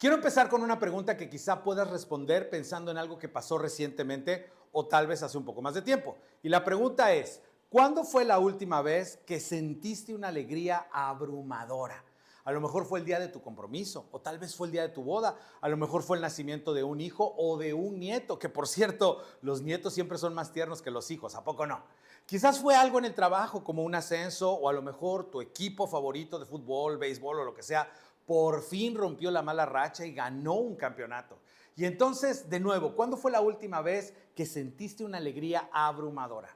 Quiero empezar con una pregunta que quizá puedas responder pensando en algo que pasó recientemente o tal vez hace un poco más de tiempo. Y la pregunta es, ¿cuándo fue la última vez que sentiste una alegría abrumadora? A lo mejor fue el día de tu compromiso, o tal vez fue el día de tu boda, a lo mejor fue el nacimiento de un hijo o de un nieto, que por cierto, los nietos siempre son más tiernos que los hijos, ¿a poco no? Quizás fue algo en el trabajo, como un ascenso, o a lo mejor tu equipo favorito de fútbol, béisbol o lo que sea, por fin rompió la mala racha y ganó un campeonato. Y entonces, de nuevo, ¿cuándo fue la última vez que sentiste una alegría abrumadora?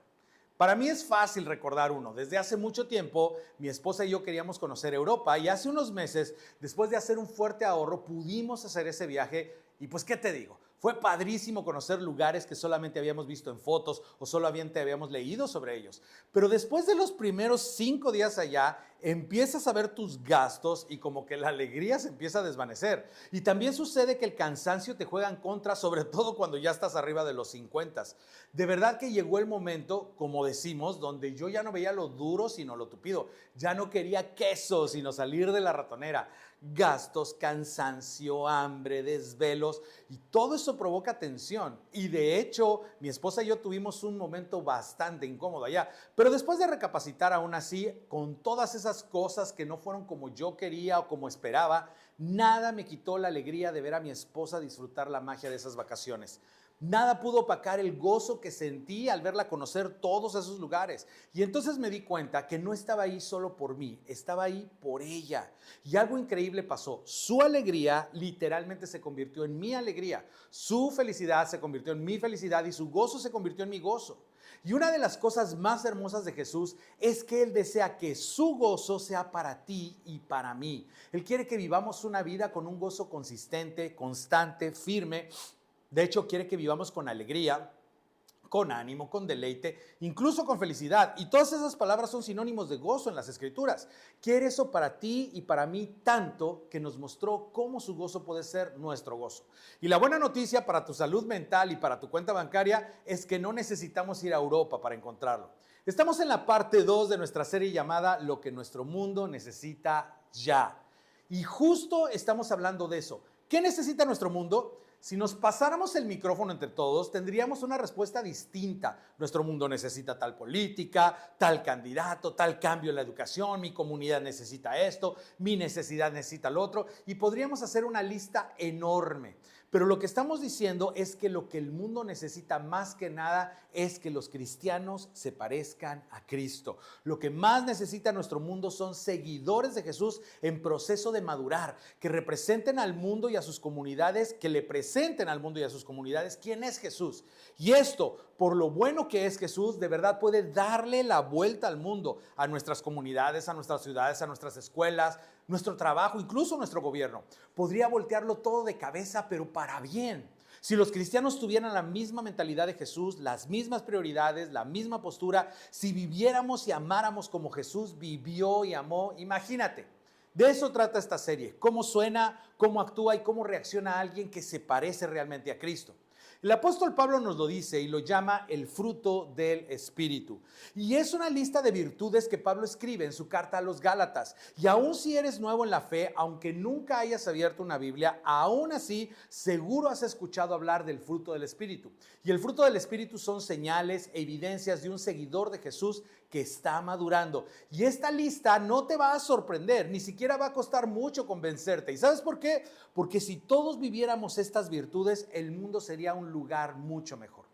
Para mí es fácil recordar uno. Desde hace mucho tiempo, mi esposa y yo queríamos conocer Europa y hace unos meses, después de hacer un fuerte ahorro, pudimos hacer ese viaje y pues, ¿qué te digo? Fue padrísimo conocer lugares que solamente habíamos visto en fotos o solamente habíamos leído sobre ellos. Pero después de los primeros 5 días allá, empiezas a ver tus gastos y como que la alegría se empieza a desvanecer. Y también sucede que el cansancio te juega en contra, sobre todo cuando ya estás arriba de los 50. De verdad que llegó el momento, como decimos, donde yo ya no veía lo duro sino lo tupido. Ya no quería queso sino salir de la ratonera. Gastos, cansancio, hambre, desvelos y todo eso provoca tensión. Y de hecho, mi esposa y yo tuvimos un momento bastante incómodo allá. Pero después de recapacitar aún así, con todas esas cosas que no fueron como yo quería o como esperaba, nada me quitó la alegría de ver a mi esposa disfrutar la magia de esas vacaciones. Nada pudo opacar el gozo que sentí al verla conocer todos esos lugares. Y entonces me di cuenta que no estaba ahí solo por mí, estaba ahí por ella. Y algo increíble pasó. Su alegría literalmente se convirtió en mi alegría. Su felicidad se convirtió en mi felicidad y su gozo se convirtió en mi gozo. Y una de las cosas más hermosas de Jesús es que Él desea que su gozo sea para ti y para mí. Él quiere que vivamos una vida con un gozo consistente, constante, firme. De hecho, quiere que vivamos con alegría, con ánimo, con deleite, incluso con felicidad. Y todas esas palabras son sinónimos de gozo en las Escrituras. Quiere eso para ti y para mí tanto que nos mostró cómo su gozo puede ser nuestro gozo. Y la buena noticia para tu salud mental y para tu cuenta bancaria es que no necesitamos ir a Europa para encontrarlo. Estamos en la parte 2 de nuestra serie llamada Lo que nuestro mundo necesita ya. Y justo estamos hablando de eso. ¿Qué necesita nuestro mundo? Si nos pasáramos el micrófono entre todos, tendríamos una respuesta distinta. Nuestro mundo necesita tal política, tal candidato, tal cambio en la educación, mi comunidad necesita esto, mi necesidad necesita lo otro, y podríamos hacer una lista enorme. Pero lo que estamos diciendo es que lo que el mundo necesita más que nada es que los cristianos se parezcan a Cristo. Lo que más necesita nuestro mundo son seguidores de Jesús en proceso de madurar, que representen al mundo y a sus comunidades, que le presenten al mundo y a sus comunidades quién es Jesús. Y esto, por lo bueno que es Jesús, de verdad puede darle la vuelta al mundo, a nuestras comunidades, a nuestras ciudades, a nuestras escuelas, nuestro trabajo, incluso nuestro gobierno. Podría voltearlo todo de cabeza, pero para bien. Si los cristianos tuvieran la misma mentalidad de Jesús, las mismas prioridades, la misma postura, si viviéramos y amáramos como Jesús vivió y amó, imagínate. De eso trata esta serie, cómo suena, cómo actúa y cómo reacciona alguien que se parece realmente a Cristo. El apóstol Pablo nos lo dice y lo llama el fruto del Espíritu. Y es una lista de virtudes que Pablo escribe en su carta a los Gálatas. Y aun si eres nuevo en la fe, aunque nunca hayas abierto una Biblia, aún así seguro has escuchado hablar del fruto del Espíritu. Y el fruto del Espíritu son señales, evidencias de un seguidor de Jesús que está madurando. Y esta lista no te va a sorprender, ni siquiera va a costar mucho convencerte. ¿Y sabes por qué? Porque si todos viviéramos estas virtudes, el mundo sería un lugar mucho mejor.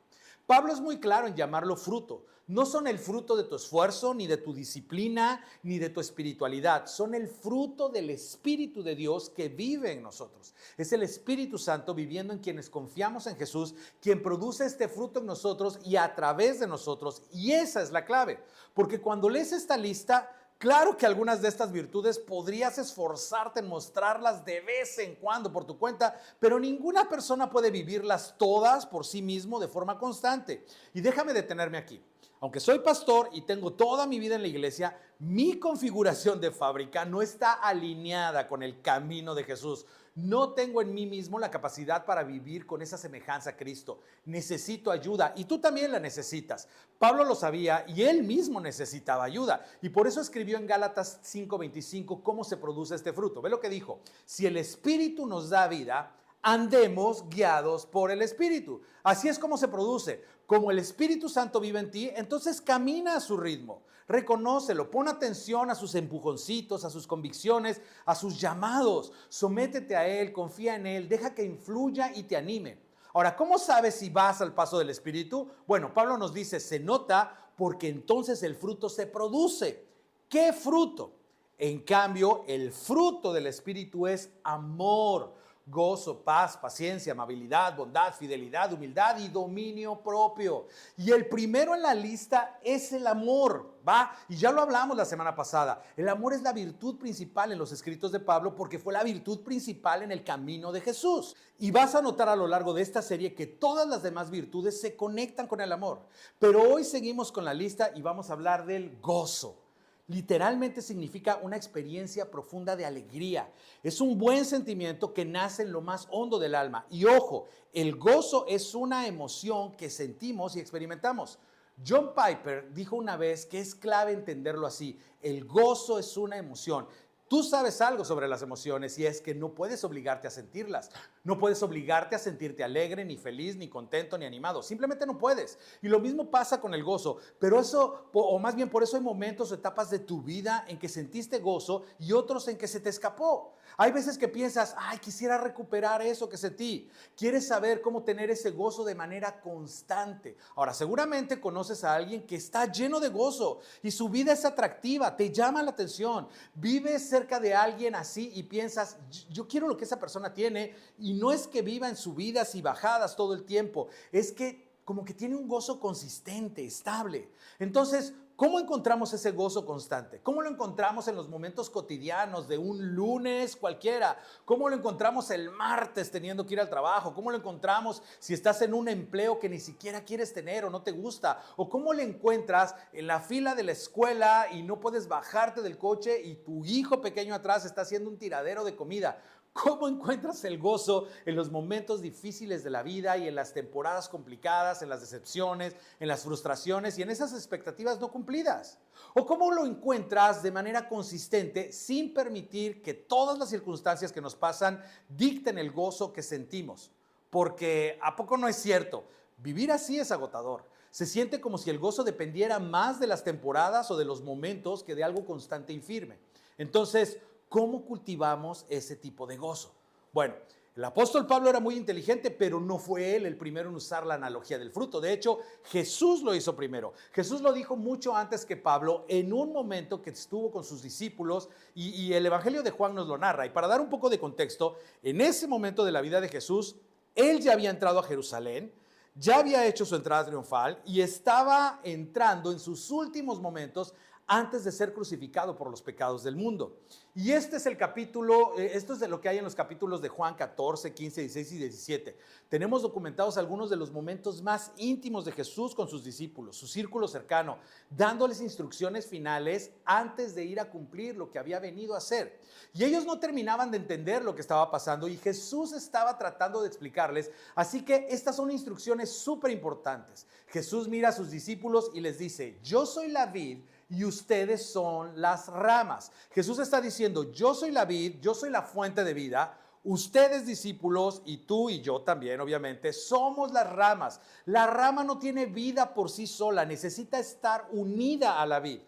Pablo es muy claro en llamarlo fruto. No son el fruto de tu esfuerzo, ni de tu disciplina, ni de tu espiritualidad. Son el fruto del Espíritu de Dios que vive en nosotros. Es el Espíritu Santo viviendo en quienes confiamos en Jesús, quien produce este fruto en nosotros y a través de nosotros. Y esa es la clave. Porque cuando lees esta lista, claro que algunas de estas virtudes podrías esforzarte en mostrarlas de vez en cuando por tu cuenta, pero ninguna persona puede vivirlas todas por sí mismo de forma constante. Y déjame detenerme aquí. Aunque soy pastor y tengo toda mi vida en la iglesia, mi configuración de fábrica no está alineada con el camino de Jesús. No tengo en mí mismo la capacidad para vivir con esa semejanza a Cristo. Necesito ayuda y tú también la necesitas. Pablo lo sabía y él mismo necesitaba ayuda. Y por eso escribió en Gálatas 5:25 cómo se produce este fruto. Ve lo que dijo: si el Espíritu nos da vida, andemos guiados por el Espíritu. Así es como se produce. Como el Espíritu Santo vive en ti, entonces camina a su ritmo. Reconócelo, pon atención a sus empujoncitos, a sus convicciones, a sus llamados. Sométete a Él, confía en Él, deja que influya y te anime. Ahora, ¿cómo sabes si vas al paso del Espíritu? Bueno, Pablo nos dice, se nota porque entonces el fruto se produce. ¿Qué fruto? En cambio, el fruto del Espíritu es amor, gozo, paz, paciencia, amabilidad, bondad, fidelidad, humildad y dominio propio. Y el primero en la lista es el amor, ¿va? Y ya lo hablamos la semana pasada. El amor es la virtud principal en los escritos de Pablo porque fue la virtud principal en el camino de Jesús. Y vas a notar a lo largo de esta serie que todas las demás virtudes se conectan con el amor. Pero hoy seguimos con la lista y vamos a hablar del gozo. Literalmente significa una experiencia profunda de alegría. Es un buen sentimiento que nace en lo más hondo del alma. Y ojo, el gozo es una emoción que sentimos y experimentamos. John Piper dijo una vez que es clave entenderlo así. El gozo es una emoción. Tú sabes algo sobre las emociones y es que no puedes obligarte a sentirlas. No puedes obligarte a sentirte alegre, ni feliz, ni contento, ni animado. Simplemente no puedes. Y lo mismo pasa con el gozo. Pero eso, o más bien por eso hay momentos o etapas de tu vida en que sentiste gozo y otros en que se te escapó. Hay veces que piensas, ay, quisiera recuperar eso que sentí. Quieres saber cómo tener ese gozo de manera constante. Ahora, seguramente conoces a alguien que está lleno de gozo y su vida es atractiva, te llama la atención. Vives cerca de alguien así y piensas, yo quiero lo que esa persona tiene. Y no es que viva en subidas y bajadas todo el tiempo, es que como que tiene un gozo consistente, estable. Entonces, ¿cómo encontramos ese gozo constante? ¿Cómo lo encontramos en los momentos cotidianos de un lunes cualquiera? ¿Cómo lo encontramos el martes teniendo que ir al trabajo? ¿Cómo lo encontramos si estás en un empleo que ni siquiera quieres tener o no te gusta? ¿O cómo lo encuentras en la fila de la escuela y no puedes bajarte del coche y tu hijo pequeño atrás está haciendo un tiradero de comida? ¿Cómo encuentras el gozo en los momentos difíciles de la vida y en las temporadas complicadas, en las decepciones, en las frustraciones y en esas expectativas no cumplidas? ¿O cómo lo encuentras de manera consistente sin permitir que todas las circunstancias que nos pasan dicten el gozo que sentimos? Porque ¿a poco no es cierto? Vivir así es agotador. Se siente como si el gozo dependiera más de las temporadas o de los momentos que de algo constante y firme. Entonces, ¿cómo cultivamos ese tipo de gozo? Bueno, el apóstol Pablo era muy inteligente, pero no fue él el primero en usar la analogía del fruto. De hecho, Jesús lo hizo primero. Jesús lo dijo mucho antes que Pablo en un momento que estuvo con sus discípulos y el Evangelio de Juan nos lo narra. Y para dar un poco de contexto, en ese momento de la vida de Jesús, él ya había entrado a Jerusalén, ya había hecho su entrada triunfal y estaba entrando en sus últimos momentos antes de ser crucificado por los pecados del mundo. Y este es el capítulo, esto es de lo que hay en los capítulos de Juan 14, 15, 16 y 17. Tenemos documentados algunos de los momentos más íntimos de Jesús con sus discípulos, su círculo cercano, dándoles instrucciones finales antes de ir a cumplir lo que había venido a hacer. Y ellos no terminaban de entender lo que estaba pasando y Jesús estaba tratando de explicarles. Así que estas son instrucciones súper importantes. Jesús mira a sus discípulos y les dice, yo soy la vid y ustedes son las ramas. Jesús está diciendo, yo soy la vid, yo soy la fuente de vida, ustedes discípulos y tú y yo también obviamente somos las ramas. La rama no tiene vida por sí sola, necesita estar unida a la vid.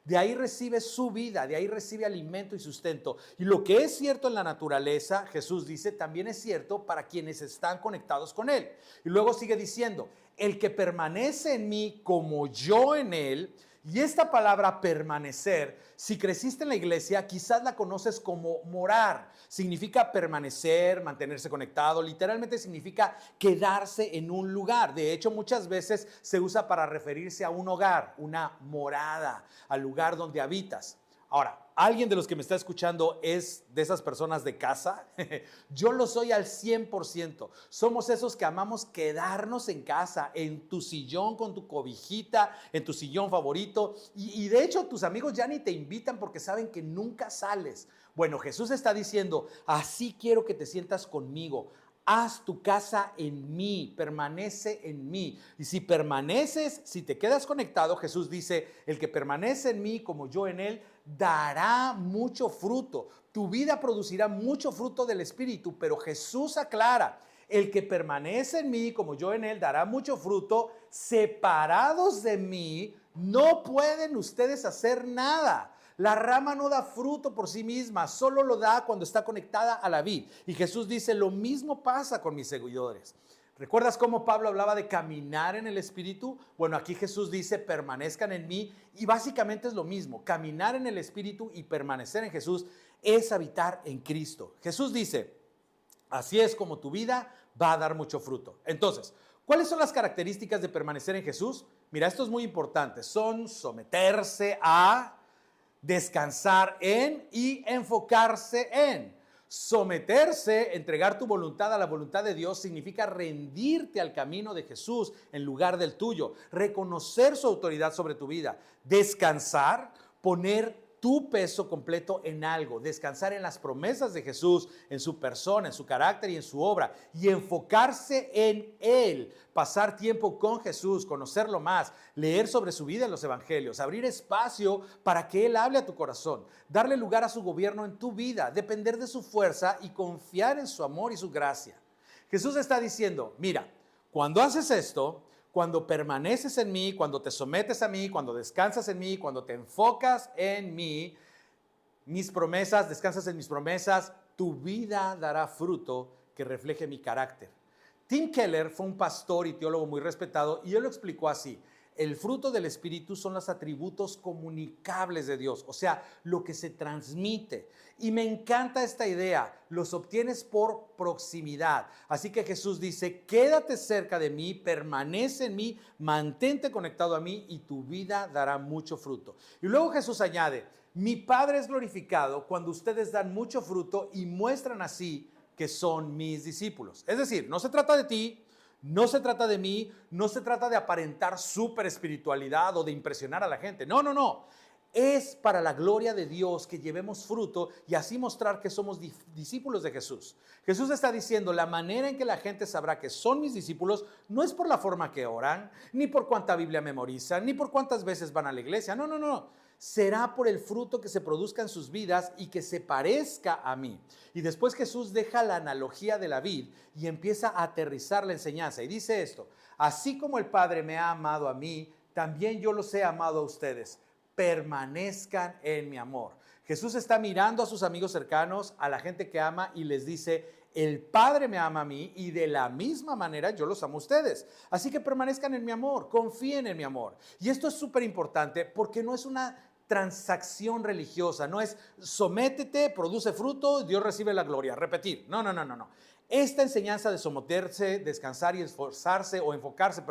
De ahí recibe su vida, de ahí recibe alimento y sustento. Y lo que es cierto en la naturaleza, Jesús dice, también es cierto para quienes están conectados con Él. Y luego sigue diciendo, el que permanece en mí como yo en Él. Y esta palabra permanecer, si creciste en la iglesia, quizás la conoces como morar. Significa permanecer, mantenerse conectado, literalmente significa quedarse en un lugar. De hecho, muchas veces se usa para referirse a un hogar, una morada, al lugar donde habitas. Ahora, ¿alguien de los que me está escuchando es de esas personas de casa? Yo lo soy al 100%. Somos esos que amamos quedarnos en casa, en tu sillón con tu cobijita, en tu sillón favorito. Y de hecho tus amigos ya ni te invitan porque saben que nunca sales. Bueno, Jesús está diciendo, así quiero que te sientas conmigo. Haz tu casa en mí, permanece en mí. Y si permaneces, si te quedas conectado, Jesús dice, el que permanece en mí como yo en él, dará mucho fruto. Tu vida producirá mucho fruto del Espíritu, pero Jesús aclara, el que permanece en mí como yo en él, dará mucho fruto. Separados de mí, no pueden ustedes hacer nada. La rama no da fruto por sí misma, solo lo da cuando está conectada a la vid. Y Jesús dice, lo mismo pasa con mis seguidores. ¿Recuerdas cómo Pablo hablaba de caminar en el Espíritu? Bueno, aquí Jesús dice, permanezcan en mí, y básicamente es lo mismo. Caminar en el Espíritu y permanecer en Jesús es habitar en Cristo. Jesús dice, así es como tu vida va a dar mucho fruto. Entonces, ¿cuáles son las características de permanecer en Jesús? Mira, esto es muy importante. Son someterse a, descansar en y enfocarse en. Someterse, entregar tu voluntad a la voluntad de Dios, significa rendirte al camino de Jesús en lugar del tuyo, reconocer su autoridad sobre tu vida. Descansar, poner tu peso completo en algo, descansar en las promesas de Jesús, en su persona, en su carácter y en su obra, y enfocarse en Él, pasar tiempo con Jesús, conocerlo más, leer sobre su vida en los evangelios, abrir espacio para que Él hable a tu corazón, darle lugar a su gobierno en tu vida, depender de su fuerza y confiar en su amor y su gracia. Jesús está diciendo, mira, cuando haces esto, cuando permaneces en mí, cuando te sometes a mí, cuando descansas en mí, cuando te enfocas en mí, mis promesas, descansas en mis promesas, tu vida dará fruto que refleje mi carácter. Tim Keller fue un pastor y teólogo muy respetado y él lo explicó así. El fruto del Espíritu son los atributos comunicables de Dios, o sea, lo que se transmite. Y me encanta esta idea, los obtienes por proximidad. Así que Jesús dice, quédate cerca de mí, permanece en mí, mantente conectado a mí y tu vida dará mucho fruto. Y luego Jesús añade, mi Padre es glorificado cuando ustedes dan mucho fruto y muestran así que son mis discípulos. Es decir, no se trata de ti, no se trata de mí, no se trata de aparentar súper espiritualidad o de impresionar a la gente. No, no, no. Es para la gloria de Dios que llevemos fruto y así mostrar que somos discípulos de Jesús. Jesús está diciendo, la manera en que la gente sabrá que son mis discípulos no es por la forma que oran, ni por cuánta Biblia memorizan, ni por cuántas veces van a la iglesia. No, no, no. Será por el fruto que se produzca en sus vidas y que se parezca a mí. Y después Jesús deja la analogía de la vid y empieza a aterrizar la enseñanza. Y dice esto, así como el Padre me ha amado a mí, también yo los he amado a ustedes. Permanezcan en mi amor. Jesús está mirando a sus amigos cercanos, a la gente que ama y les dice, el Padre me ama a mí y de la misma manera yo los amo a ustedes. Así que permanezcan en mi amor, confíen en mi amor. Y esto es súper importante porque no es una transacción religiosa, no es sométete, produce fruto, Dios recibe la gloria. Repetir, no, no, no, no, no. Esta enseñanza de someterse, descansar y esforzarse o enfocarse,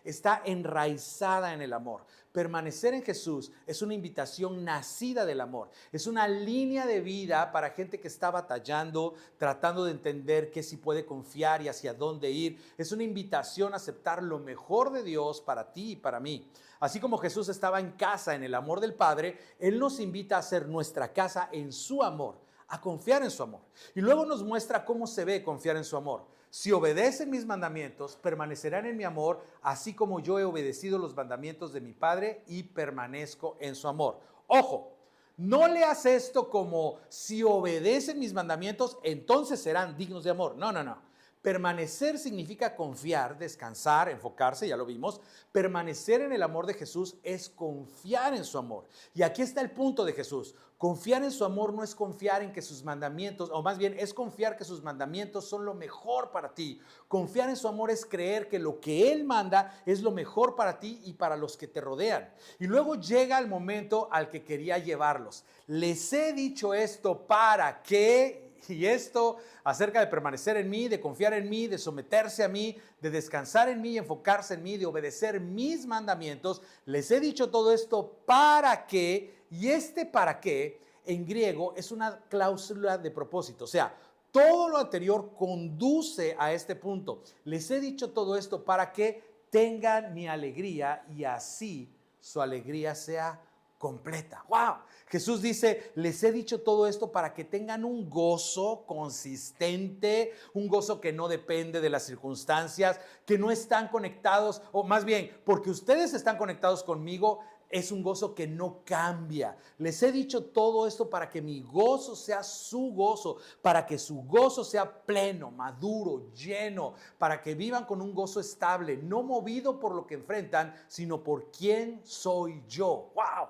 está enraizada en el amor. Permanecer en Jesús es una invitación nacida del amor. Es una línea de vida para gente que está batallando, tratando de entender qué sí puede confiar y hacia dónde ir. Es una invitación a aceptar lo mejor de Dios para ti y para mí. Así como Jesús estaba en casa en el amor del Padre, Él nos invita a hacer nuestra casa en su amor, a confiar en su amor. Y luego nos muestra cómo se ve confiar en su amor. Si obedecen mis mandamientos, permanecerán en mi amor, así como yo he obedecido los mandamientos de mi Padre y permanezco en su amor. Ojo, no leas esto como si obedecen mis mandamientos, entonces serán dignos de amor. No, no, no. Permanecer significa confiar, descansar, enfocarse, ya lo vimos. Permanecer en el amor de Jesús es confiar en su amor. Y aquí está el punto de Jesús. Confiar en su amor no es confiar en que sus mandamientos, o más bien es confiar que sus mandamientos son lo mejor para ti. Confiar en su amor es creer que lo que Él manda es lo mejor para ti y para los que te rodean. Y luego llega el momento al que quería llevarlos. Les he dicho esto para que... Y esto acerca de permanecer en mí, de confiar en mí, de someterse a mí, de descansar en mí y enfocarse en mí, de obedecer mis mandamientos. Les he dicho todo esto para que Y para qué en griego es una cláusula de propósito. O sea, todo lo anterior conduce a este punto. Les he dicho todo esto para que tengan mi alegría y así su alegría sea completa. ¡Wow! Jesús dice, les he dicho todo esto para que tengan un gozo consistente, un gozo que no depende de las circunstancias, que no están conectados, o más bien, porque ustedes están conectados conmigo, es un gozo que no cambia. Les he dicho todo esto para que mi gozo sea su gozo, para que su gozo sea pleno, maduro, lleno, para que vivan con un gozo estable, no movido por lo que enfrentan, sino por quién soy yo. ¡Wow!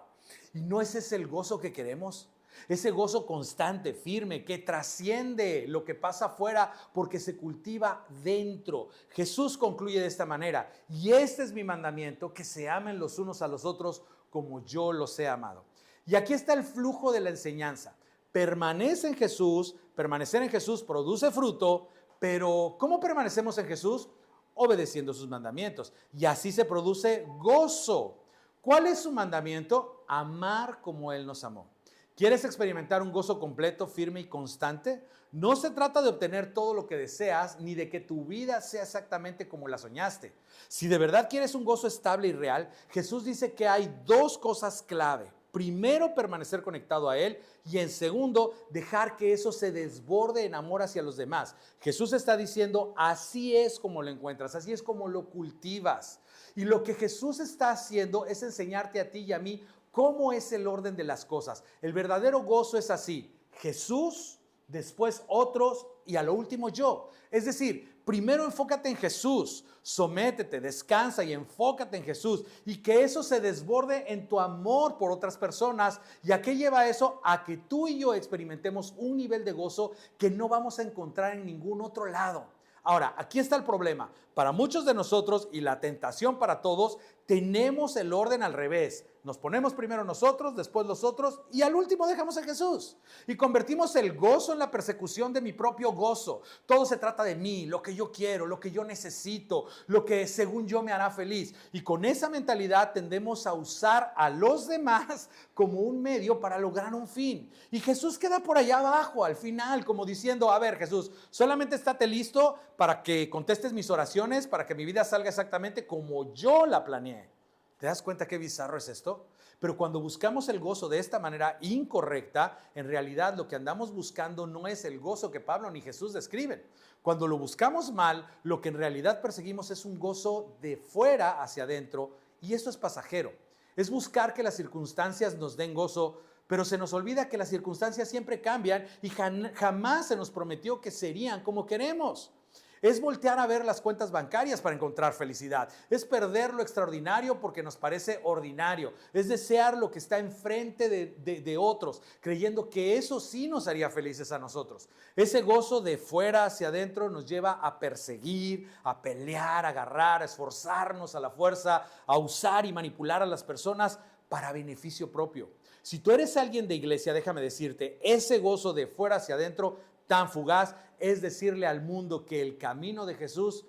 ¿Y no ese es el gozo que queremos? Ese gozo constante, firme, que trasciende lo que pasa afuera porque se cultiva dentro. Jesús concluye de esta manera: y este es mi mandamiento, que se amen los unos a los otros como yo los he amado. Y aquí está el flujo de la enseñanza. Permanece en Jesús, permanecer en Jesús produce fruto, pero ¿cómo permanecemos en Jesús? Obedeciendo sus mandamientos. Y así se produce gozo. ¿Cuál es su mandamiento? Amar como Él nos amó. ¿Quieres experimentar un gozo completo, firme y constante? No se trata de obtener todo lo que deseas, ni de que tu vida sea exactamente como la soñaste. Si de verdad quieres un gozo estable y real, Jesús dice que hay dos cosas clave. Primero, permanecer conectado a Él, y en segundo, dejar que eso se desborde en amor hacia los demás. Jesús está diciendo, así es como lo encuentras, así es como lo cultivas. Y lo que Jesús está haciendo es enseñarte a ti y a mí cómo es el orden de las cosas. El verdadero gozo es así: Jesús, después otros y a lo último yo. Es decir, primero enfócate en Jesús, sométete, descansa y enfócate en Jesús, y que eso se desborde en tu amor por otras personas. ¿Y a qué lleva eso? A que tú y yo experimentemos un nivel de gozo que no vamos a encontrar en ningún otro lado. Ahora, aquí está el problema. Para muchos de nosotros, y la tentación para todos, tenemos el orden al revés. Nos ponemos primero nosotros, después los otros, y al último dejamos a Jesús. Y convertimos el gozo en la persecución de mi propio gozo. Todo se trata de mí, lo que yo quiero, lo que yo necesito, lo que según yo me hará feliz. Y con esa mentalidad tendemos a usar a los demás como un medio para lograr un fin. Y Jesús queda por allá abajo, al final, como diciendo, a ver, Jesús, solamente estate listo para que contestes mis oraciones, para que mi vida salga exactamente como yo la planeé. ¿Te das cuenta qué bizarro es esto? Pero cuando buscamos el gozo de esta manera incorrecta, en realidad lo que andamos buscando no es el gozo que Pablo ni Jesús describen. Cuando lo buscamos mal, lo que en realidad perseguimos es un gozo de fuera hacia adentro, y eso es pasajero. Es buscar que las circunstancias nos den gozo, pero se nos olvida que las circunstancias siempre cambian y jamás se nos prometió que serían como queremos. Es voltear a ver las cuentas bancarias para encontrar felicidad. Es perder lo extraordinario porque nos parece ordinario. Es desear lo que está enfrente de otros, creyendo que eso sí nos haría felices a nosotros. Ese gozo de fuera hacia adentro nos lleva a perseguir, a pelear, a agarrar, a esforzarnos a la fuerza, a usar y manipular a las personas para beneficio propio. Si tú eres alguien de iglesia, déjame decirte, ese gozo de fuera hacia adentro tan fugaz es decirle al mundo que el camino de Jesús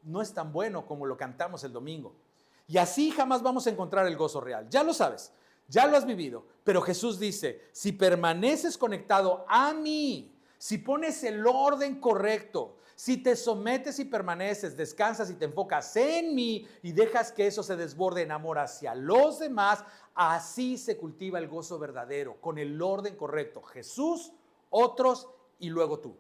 no es tan bueno como lo cantamos el domingo. Y así jamás vamos a encontrar el gozo real. Ya lo sabes, ya lo has vivido, pero Jesús dice, si permaneces conectado a mí, si pones el orden correcto, si te sometes y permaneces, descansas y te enfocas en mí y dejas que eso se desborde en amor hacia los demás, así se cultiva el gozo verdadero, con el orden correcto. Jesús, otros y luego tú.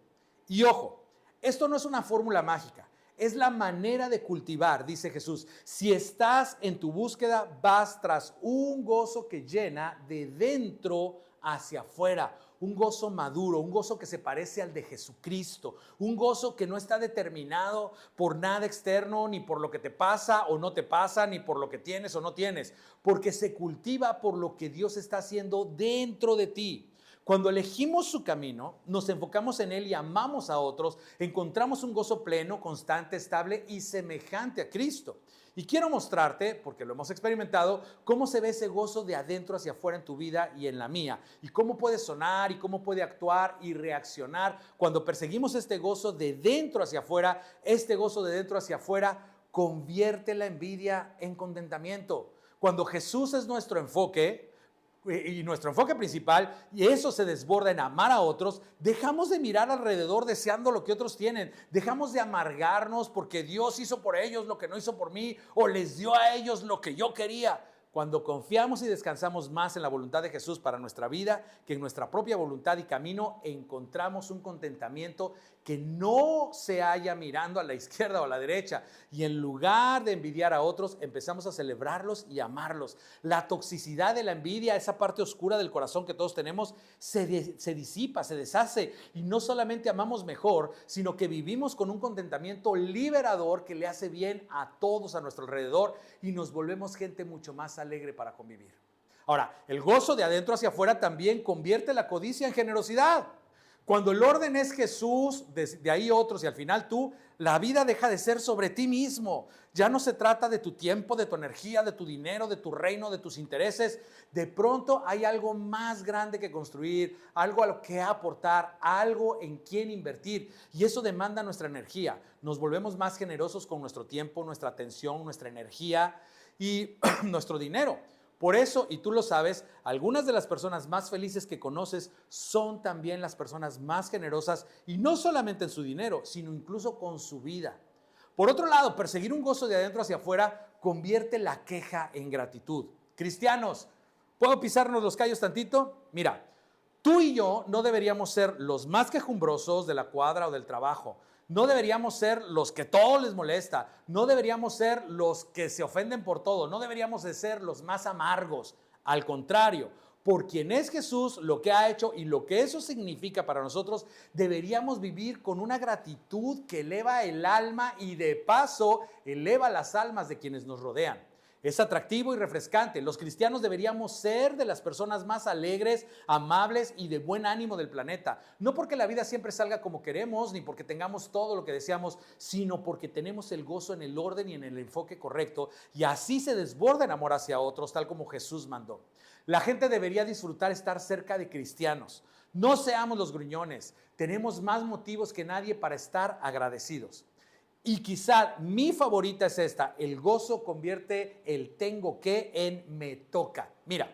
Y ojo, esto no es una fórmula mágica, es la manera de cultivar, dice Jesús. Si estás en tu búsqueda, vas tras un gozo que llena de dentro hacia afuera, un gozo maduro, un gozo que se parece al de Jesucristo, un gozo que no está determinado por nada externo, ni por lo que te pasa o no te pasa, ni por lo que tienes o no tienes, porque se cultiva por lo que Dios está haciendo dentro de ti. Cuando elegimos su camino, nos enfocamos en él y amamos a otros, encontramos un gozo pleno, constante, estable y semejante a Cristo. Y quiero mostrarte, porque lo hemos experimentado, cómo se ve ese gozo de adentro hacia afuera en tu vida y en la mía, y cómo puede sonar y cómo puede actuar y reaccionar cuando perseguimos este gozo de dentro hacia afuera. Este gozo de dentro hacia afuera convierte la envidia en contentamiento. Cuando Jesús es nuestro enfoque, y nuestro enfoque principal, y eso se desborda en amar a otros, dejamos de mirar alrededor deseando lo que otros tienen, dejamos de amargarnos porque Dios hizo por ellos lo que no hizo por mí, o les dio a ellos lo que yo quería. Cuando confiamos y descansamos más en la voluntad de Jesús para nuestra vida que en nuestra propia voluntad y camino, encontramos un contentamiento que no se halla mirando a la izquierda o a la derecha. Y en lugar de envidiar a otros, empezamos a celebrarlos y amarlos. La toxicidad de la envidia, esa parte oscura del corazón que todos tenemos, se disipa, se deshace. Y no solamente amamos mejor, sino que vivimos con un contentamiento liberador que le hace bien a todos a nuestro alrededor y nos volvemos gente mucho más alegre para convivir. Ahora, el gozo de adentro hacia afuera también convierte la codicia en generosidad. Cuando el orden es Jesús, de ahí otros y al final tú, la vida deja de ser sobre ti mismo. Ya no se trata de tu tiempo, de tu energía, de tu dinero, de tu reino, de tus intereses. De pronto hay algo más grande que construir, algo a lo que aportar, algo en quien invertir. Y eso demanda nuestra energía. Nos volvemos más generosos con nuestro tiempo, nuestra atención, nuestra energía y nuestro dinero. Por eso, y tú lo sabes, algunas de las personas más felices que conoces son también las personas más generosas y no solamente en su dinero, sino incluso con su vida. Por otro lado, perseguir un gozo de adentro hacia afuera convierte la queja en gratitud. Cristianos, ¿puedo pisarnos los callos tantito? Mira, tú y yo no deberíamos ser los más quejumbrosos de la cuadra o del trabajo. No deberíamos ser los que todo les molesta, no deberíamos ser los que se ofenden por todo, no deberíamos de ser los más amargos. Al contrario, por quien es Jesús, lo que ha hecho y lo que eso significa para nosotros, deberíamos vivir con una gratitud que eleva el alma y de paso eleva las almas de quienes nos rodean. Es atractivo y refrescante. Los cristianos deberíamos ser de las personas más alegres, amables y de buen ánimo del planeta. No porque la vida siempre salga como queremos, ni porque tengamos todo lo que deseamos, sino porque tenemos el gozo en el orden y en el enfoque correcto, y así se desborda en amor hacia otros, tal como Jesús mandó. La gente debería disfrutar estar cerca de cristianos. No seamos los gruñones. Tenemos más motivos que nadie para estar agradecidos. Y quizá mi favorita es esta: el gozo convierte el tengo que en me toca. Mira,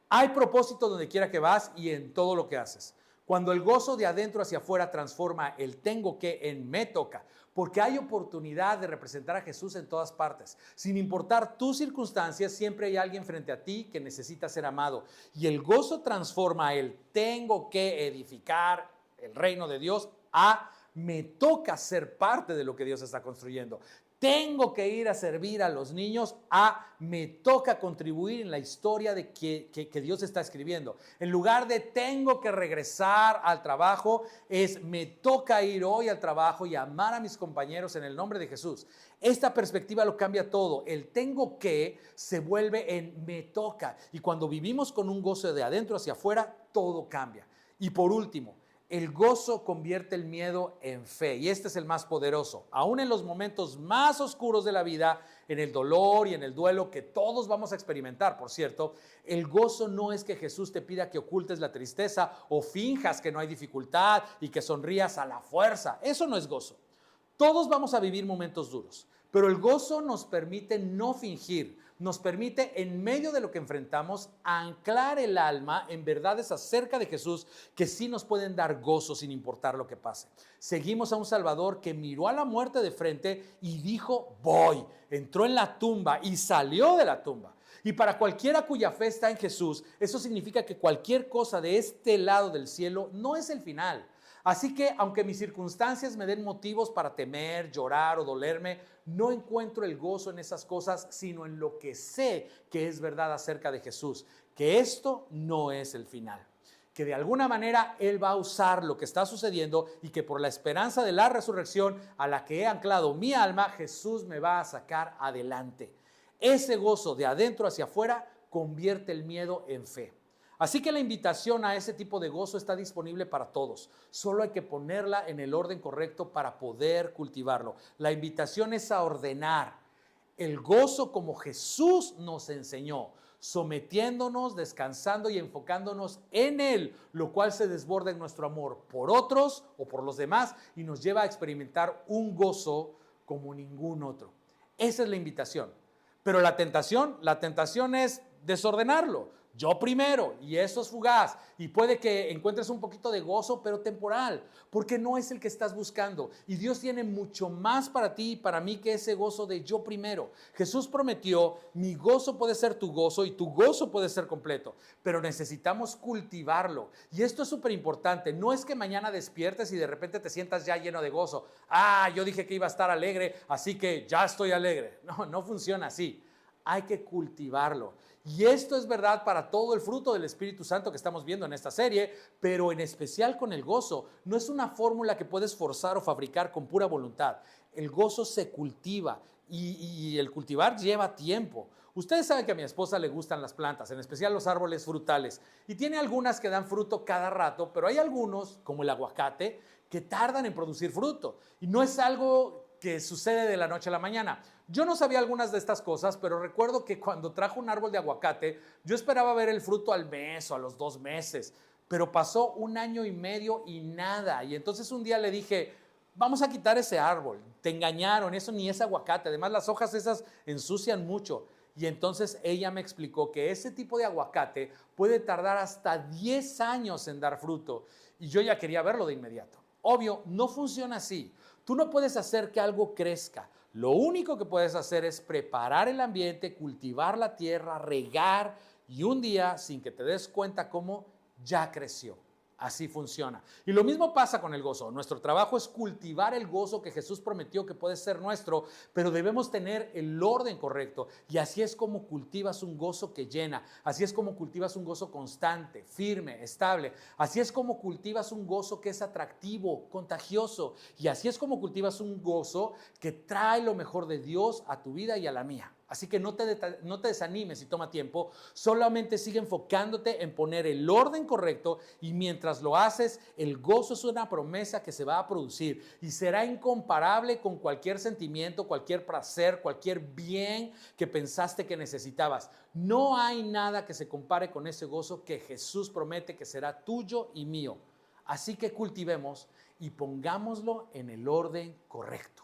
hay propósito donde quiera que vas y en todo lo que haces. Cuando el gozo de adentro hacia afuera transforma el tengo que en me toca, porque hay oportunidad de representar a Jesús en todas partes. Sin importar tus circunstancias, siempre hay alguien frente a ti que necesita ser amado. Y el gozo transforma el tengo que edificar el reino de Dios a me toca ser parte de lo que Dios está construyendo. Tengo que ir a servir a los niños, me toca contribuir en la historia de que Dios está escribiendo. En lugar de tengo que regresar al trabajo, es me toca ir hoy al trabajo y amar a mis compañeros en el nombre de Jesús. Esta perspectiva lo cambia todo. El tengo que se vuelve en me toca. Y cuando vivimos con un gozo de adentro hacia afuera, todo cambia. Y por último, el gozo convierte el miedo en fe, y este es el más poderoso. Aún en los momentos más oscuros de la vida, en el dolor y en el duelo que todos vamos a experimentar, por cierto, el gozo no es que Jesús te pida que ocultes la tristeza o finjas que no hay dificultad y que sonrías a la fuerza. Eso no es gozo. Todos vamos a vivir momentos duros, pero el gozo nos permite no fingir, nos permite, en medio de lo que enfrentamos, anclar el alma en verdades acerca de Jesús que sí nos pueden dar gozo sin importar lo que pase. Seguimos a un Salvador que miró a la muerte de frente y dijo, voy. Entró en la tumba y salió de la tumba. Y para cualquiera cuya fe está en Jesús, eso significa que cualquier cosa de este lado del cielo no es el final. Así que, aunque mis circunstancias me den motivos para temer, llorar o dolerme, no encuentro el gozo en esas cosas, sino en lo que sé que es verdad acerca de Jesús, que esto no es el final, que de alguna manera Él va a usar lo que está sucediendo y que por la esperanza de la resurrección a la que he anclado mi alma, Jesús me va a sacar adelante. Ese gozo de adentro hacia afuera convierte el miedo en fe. Así que la invitación a ese tipo de gozo está disponible para todos. Solo hay que ponerla en el orden correcto para poder cultivarlo. La invitación es a ordenar el gozo como Jesús nos enseñó, sometiéndonos, descansando y enfocándonos en Él, lo cual se desborda en nuestro amor por otros o por los demás y nos lleva a experimentar un gozo como ningún otro. Esa es la invitación. Pero la tentación es desordenarlo. yo primero, y eso es fugaz, y puede que encuentres un poquito de gozo, pero temporal, porque no es el que estás buscando, y Dios tiene mucho más para ti y para mí que ese gozo de yo primero. Jesús prometió, mi gozo puede ser tu gozo y tu gozo puede ser completo, pero necesitamos cultivarlo, y esto es súper importante. No es que mañana despiertes y de repente te sientas ya lleno de gozo. Yo dije que iba a estar alegre, así que ya estoy alegre. No, no funciona así. Hay que cultivarlo. Y esto es verdad para todo el fruto del Espíritu Santo que estamos viendo en esta serie, pero en especial con el gozo. No es una fórmula que puedes forzar o fabricar con pura voluntad. El gozo se cultiva y el cultivar lleva tiempo. Ustedes saben que a mi esposa le gustan las plantas, en especial los árboles frutales, y tiene algunas que dan fruto cada rato, pero hay algunos, como el aguacate, que tardan en producir fruto. Y no es algo que sucede de la noche a la mañana. Yo no sabía algunas de estas cosas, pero recuerdo que cuando trajo un árbol de aguacate, yo esperaba ver el fruto al mes o a los 2 meses, pero pasó 1 año y medio y nada. Y entonces un día le dije, vamos a quitar ese árbol, te engañaron, eso ni es aguacate, además las hojas esas ensucian mucho. Y entonces ella me explicó que ese tipo de aguacate puede tardar hasta 10 años en dar fruto. Y yo ya quería verlo de inmediato. Obvio, no funciona así. Tú no puedes hacer que algo crezca. Lo único que puedes hacer es preparar el ambiente, cultivar la tierra, regar y un día, sin que te des cuenta cómo, ya creció. Así funciona. Y lo mismo pasa con el gozo. Nuestro trabajo es cultivar el gozo que Jesús prometió que puede ser nuestro, pero debemos tener el orden correcto. Y así es como cultivas un gozo que llena. Así es como cultivas un gozo constante, firme, estable. Así es como cultivas un gozo que es atractivo, contagioso. Y así es como cultivas un gozo que trae lo mejor de Dios a tu vida y a la mía. Así que no te desanimes si toma tiempo, solamente sigue enfocándote en poner el orden correcto y mientras lo haces, el gozo es una promesa que se va a producir y será incomparable con cualquier sentimiento, cualquier placer, cualquier bien que pensaste que necesitabas. No hay nada que se compare con ese gozo que Jesús promete que será tuyo y mío. Así que cultivemos y pongámoslo en el orden correcto.